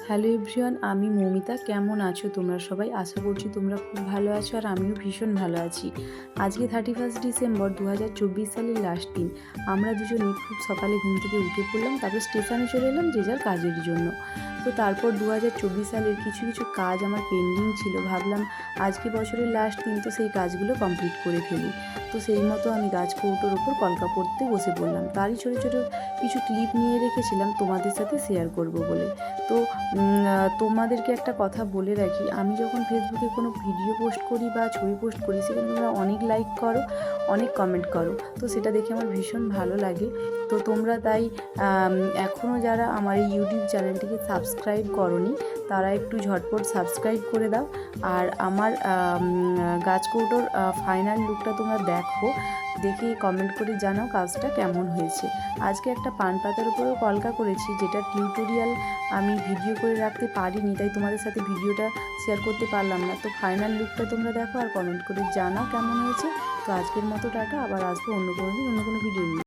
Hello everyone, আমি মৌমিতা। কেমন আছো তোমরা সবাই? আশা করছি তোমরা খুব ভালো আছো আর আমিও ভীষণ ভালো আছি। আজকে 31 ডিসেম্বর 2024 সালের লাস্ট দিন। আমরা দুজনেই খুব সকালে ঘুম থেকে উঠে পড়লাম, তারপর স্টেশনে চলে এলাম যে যার কাজের জন্য। তো তারপর 2024 সালের কিছু কিছু কাজ আমার পেন্ডিং ছিল, ভাবলাম আজকে বছরের লাস্ট দিন, তো সেই কাজগুলো কমপ্লিট করে ফেলি। তো সেই মতো আমি গাছকৌটোর ওপর কলকা পড়তে বসে পড়লাম। তারই ছোটো ছোটো কিছু ক্লিপ নিয়ে রেখেছিলাম তোমাদের সাথে শেয়ার করব বলে। তো তোমাদেরকে একটা কথা বলে রাখি, আমি যখন ফেসবুকে কোনো ভিডিও পোস্ট করি বা ছবি পোস্ট করি, সেখানে তোমরা অনেক লাইক করো, অনেক কমেন্ট করো, তো সেটা দেখে আমার ভীষণ ভালো লাগে। তো তোমরা তাই এখনও যারা আমার এই ইউটিউব চ্যানেলটিকে সাবস্ক্রাইব করোনি, তারা একটু ঝটপট সাবস্ক্রাইব করে দাও। আর আমার গাছকৌটোর ফাইনাল লুকটা তোমরা দেখো, দেখে কমেন্ট করে জানাও কাজটা কেমন হয়েছে। আজকে একটা পান পাতার উপরেও কলকা করেছি, যেটা টিউটোরিয়াল আমি ভিডিও করে রাখতে পারিনি, তাই তোমাদের সাথে ভিডিওটা শেয়ার করতে পারলাম না। তো ফাইনাল লুকটা তোমরা দেখো আর কমেন্ট করে জানাও কেমন হয়েছে। তো আজকের মতো টাটা, আবার আসবো অন্য কোনো দিন অন্য কোনো ভিডিও নিয়ে।